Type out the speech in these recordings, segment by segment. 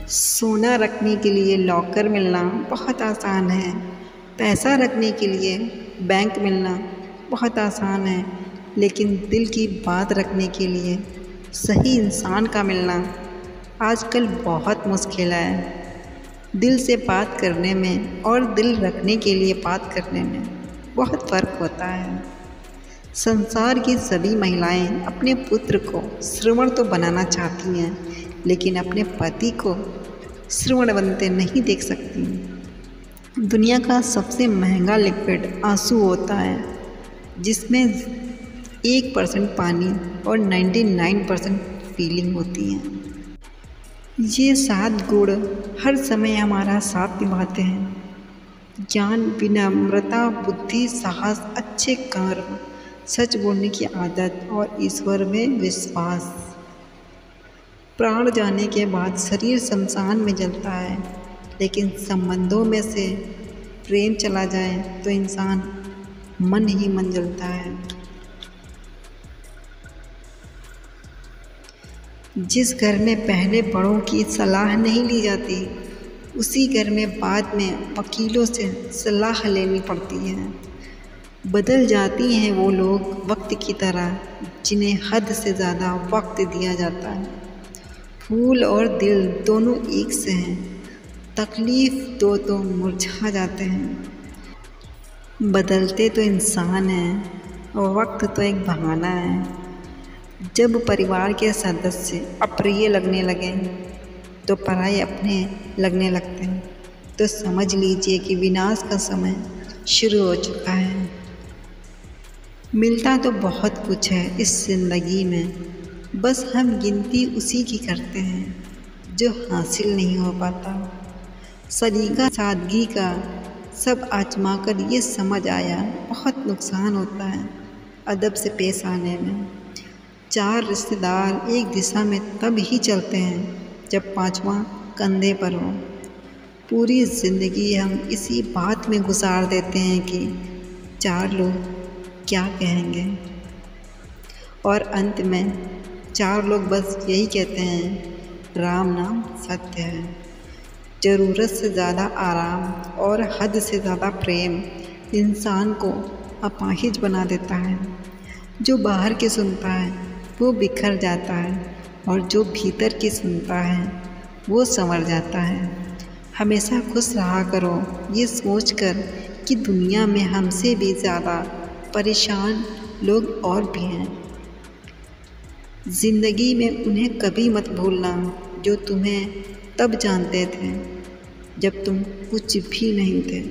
सोना रखने के लिए लॉकर मिलना बहुत आसान है। पैसा रखने के लिए बैंक मिलना बहुत आसान है, लेकिन दिल की बात रखने के लिए सही इंसान का मिलना आजकल बहुत मुश्किल है। दिल से बात करने में और दिल रखने के लिए बात करने में बहुत फ़र्क होता है। संसार की सभी महिलाएं अपने पुत्र को श्रवण तो बनाना चाहती हैं, लेकिन अपने पति को श्रवण बनते नहीं देख सकती। दुनिया का सबसे महंगा लिक्विड आंसू होता है, जिसमें 1% पानी और 99% फीलिंग होती है। ये 7 गुण हर समय हमारा साथ निभाते हैं। ज्ञान, विनम्रता, बुद्धि, साहस, अच्छे कर्म, सच बोलने की आदत और ईश्वर में विश्वास। प्राण जाने के बाद शरीर शमशान में जलता है, लेकिन संबंधों में से प्रेम चला जाए तो इंसान मन ही मन जलता है। जिस घर में पहले बड़ों की सलाह नहीं ली जाती, उसी घर में बाद में वकीलों से सलाह लेनी पड़ती है। बदल जाती हैं वो लोग वक्त की तरह, जिन्हें हद से ज़्यादा वक्त दिया जाता है। फूल और दिल दोनों एक से हैं, तकलीफ़ दो तो मुरझा जाते हैं। बदलते तो इंसान हैं और वक्त तो एक बहाना है। जब परिवार के सदस्य अप्रिय लगने लगें तो पराये अपने लगने लगते हैं, तो समझ लीजिए कि विनाश का समय शुरू हो चुका है। मिलता तो बहुत कुछ है इस ज़िंदगी में, बस हम गिनती उसी की करते हैं जो हासिल नहीं हो पाता। सलीका सादगी का सब आजमा कर ये समझ आया, बहुत नुकसान होता है अदब से पेश आने में। 4 रिश्तेदार एक दिशा में तब ही चलते हैं जब 5वां कंधे पर हो। पूरी ज़िंदगी हम इसी बात में गुजार देते हैं कि 4 लोग क्या कहेंगे, और अंत में 4 लोग बस यही कहते हैं, राम नाम सत्य है। ज़रूरत से ज़्यादा आराम और हद से ज़्यादा प्रेम इंसान को अपाहिज बना देता है। जो बाहर की सुनता है वो बिखर जाता है, और जो भीतर की सुनता है वो संवर जाता है। हमेशा खुश रहा करो, ये सोचकर कि दुनिया में हमसे भी ज़्यादा परेशान लोग और भी हैं। ज़िंदगी में उन्हें कभी मत भूलना जो तुम्हें तब जानते थे जब तुम कुछ भी नहीं थे।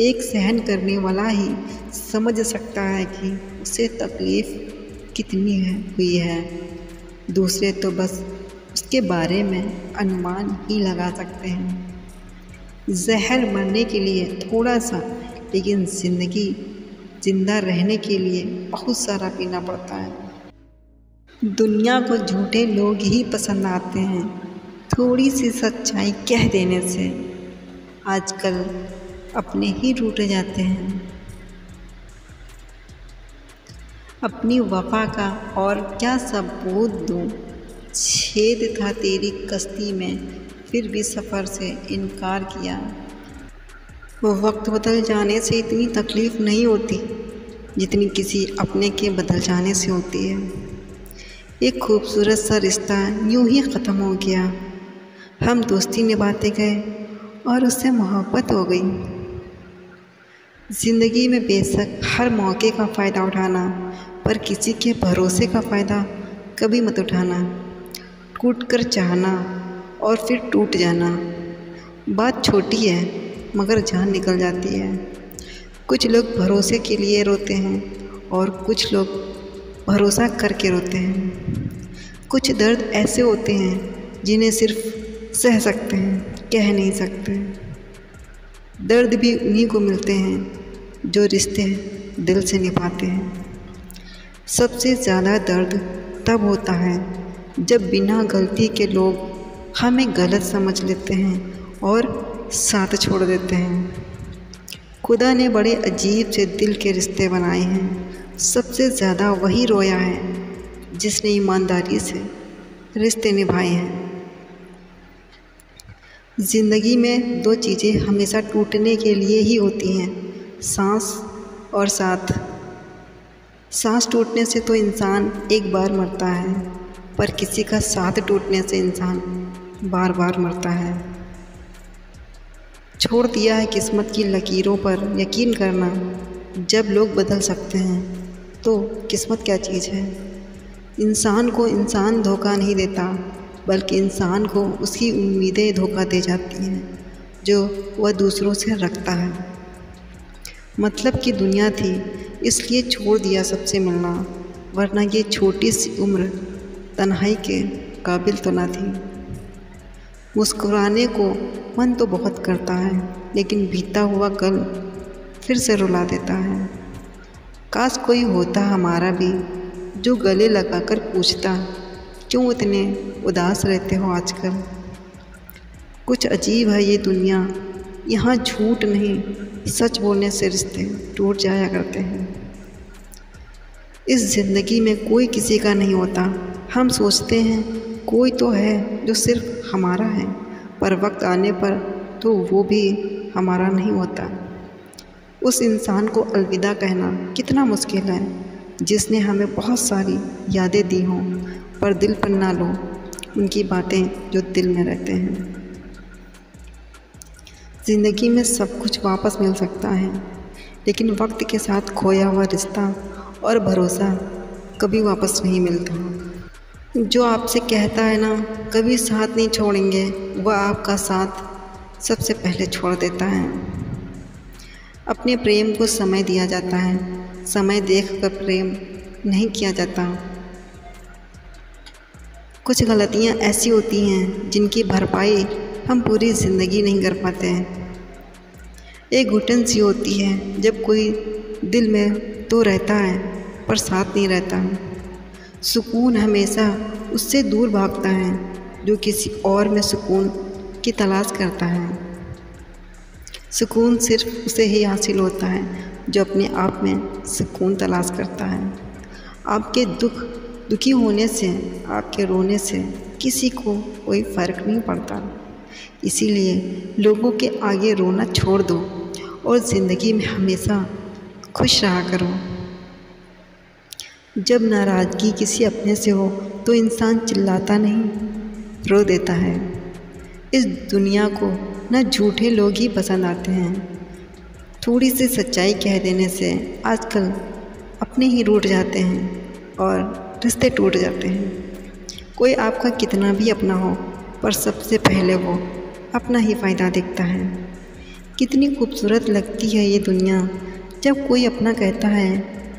एक सहन करने वाला ही समझ सकता है कि उसे तकलीफ़ कितनी हुई है। दूसरे तो बस उसके बारे में अनुमान ही लगा सकते हैं। जहर मरने के लिए थोड़ा सा, लेकिन ज़िंदगी जिंदा रहने के लिए बहुत सारा पीना पड़ता है। दुनिया को झूठे लोग ही पसंद आते हैं, थोड़ी सी सच्चाई कह देने से आजकल अपने ही रूठ जाते हैं। अपनी वफा का और क्या सबूत दूँ, छेद था तेरी कश्ती में, फिर भी सफ़र से इनकार किया। वो वक्त बदल जाने से इतनी तकलीफ़ नहीं होती जितनी किसी अपने के बदल जाने से होती है। एक खूबसूरत सा रिश्ता यूं ही ख़त्म हो गया। हम दोस्ती निभाते गए और उससे मोहब्बत हो गई। ज़िंदगी में बेशक हर मौके का फ़ायदा उठाना, पर किसी के भरोसे का फ़ायदा कभी मत उठाना। टूट कर चाहना और फिर टूट जाना, बात छोटी है मगर जान निकल जाती है। कुछ लोग भरोसे के लिए रोते हैं और कुछ लोग भरोसा करके रोते हैं। कुछ दर्द ऐसे होते हैं जिन्हें सिर्फ सह सकते हैं, कह नहीं सकते। दर्द भी उन्हीं को मिलते हैं जो रिश्ते दिल से निभाते हैं। सबसे ज़्यादा दर्द तब होता है जब बिना गलती के लोग हमें गलत समझ लेते हैं और साथ छोड़ देते हैं। खुदा ने बड़े अजीब से दिल के रिश्ते बनाए हैं। सबसे ज़्यादा वही रोया है जिसने ईमानदारी से रिश्ते निभाए हैं। ज़िंदगी में दो चीज़ें हमेशा टूटने के लिए ही होती हैं, सांस और साथ। सांस टूटने से तो इंसान एक बार मरता है, पर किसी का साथ टूटने से इंसान बार बार मरता है। छोड़ दिया है किस्मत की लकीरों पर यकीन करना। जब लोग बदल सकते हैं तो किस्मत क्या चीज़ है। इंसान को इंसान धोखा नहीं देता, बल्कि इंसान को उसकी उम्मीदें धोखा दे जाती हैं जो वह दूसरों से रखता है। मतलब की दुनिया थी इसलिए छोड़ दिया सबसे मिलना, वरना ये छोटी सी उम्र तन्हाई के काबिल तो ना थी। मुस्कुराने को मन तो बहुत करता है, लेकिन बीता हुआ कल फिर से रुला देता है। काश कोई होता हमारा भी जो गले लगाकर पूछता, क्यों इतने उदास रहते हो आजकल। कुछ अजीब है ये दुनिया, यहाँ झूठ नहीं सच बोलने से रिश्ते टूट जाया करते हैं। इस ज़िंदगी में कोई किसी का नहीं होता। हम सोचते हैं कोई तो है जो सिर्फ हमारा है, पर वक्त आने पर तो वो भी हमारा नहीं होता। उस इंसान को अलविदा कहना कितना मुश्किल है जिसने हमें बहुत सारी यादें दी हों, पर दिल पर ना लो उनकी बातें जो दिल में रहते हैं। ज़िंदगी में सब कुछ वापस मिल सकता है, लेकिन वक्त के साथ खोया हुआ रिश्ता और भरोसा कभी वापस नहीं मिलता। जो आपसे कहता है ना कभी साथ नहीं छोड़ेंगे, वह आपका साथ सबसे पहले छोड़ देता है। अपने प्रेम को समय दिया जाता है, समय देखकर प्रेम नहीं किया जाता। कुछ गलतियाँ ऐसी होती हैं जिनकी भरपाई हम पूरी ज़िंदगी नहीं कर पाते हैं। एक घुटन सी होती है जब कोई दिल में तो रहता है पर साथ नहीं रहता। सुकून हमेशा उससे दूर भागता है जो किसी और में सुकून की तलाश करता है। सुकून सिर्फ उसे ही हासिल होता है जो अपने आप में सुकून तलाश करता है। आपके दुखी होने से, आपके रोने से किसी को कोई फ़र्क नहीं पड़ता। इसीलिए लोगों के आगे रोना छोड़ दो और ज़िंदगी में हमेशा खुश रहा करो। जब नाराज़गी किसी अपने से हो तो इंसान चिल्लाता नहीं, रो देता है। इस दुनिया को न झूठे लोग ही पसंद आते हैं। थोड़ी सी सच्चाई कह देने से आजकल अपने ही रूठ जाते हैं और रिश्ते टूट जाते हैं। कोई आपका कितना भी अपना हो, पर सबसे पहले वो अपना ही फ़ायदा देखता है। कितनी खूबसूरत लगती है ये दुनिया जब कोई अपना कहता है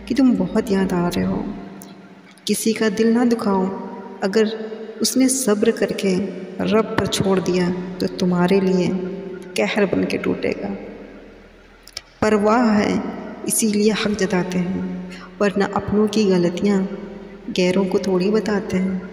कि तुम बहुत याद आ रहे हो। किसी का दिल ना दुखाओ, अगर उसने सब्र करके रब पर छोड़ दिया तो तुम्हारे लिए कहर बन के टूटेगा। परवाह है इसीलिए हक जताते हैं, वरना अपनों की गलतियाँ गैरों को थोड़ी बताते हैं।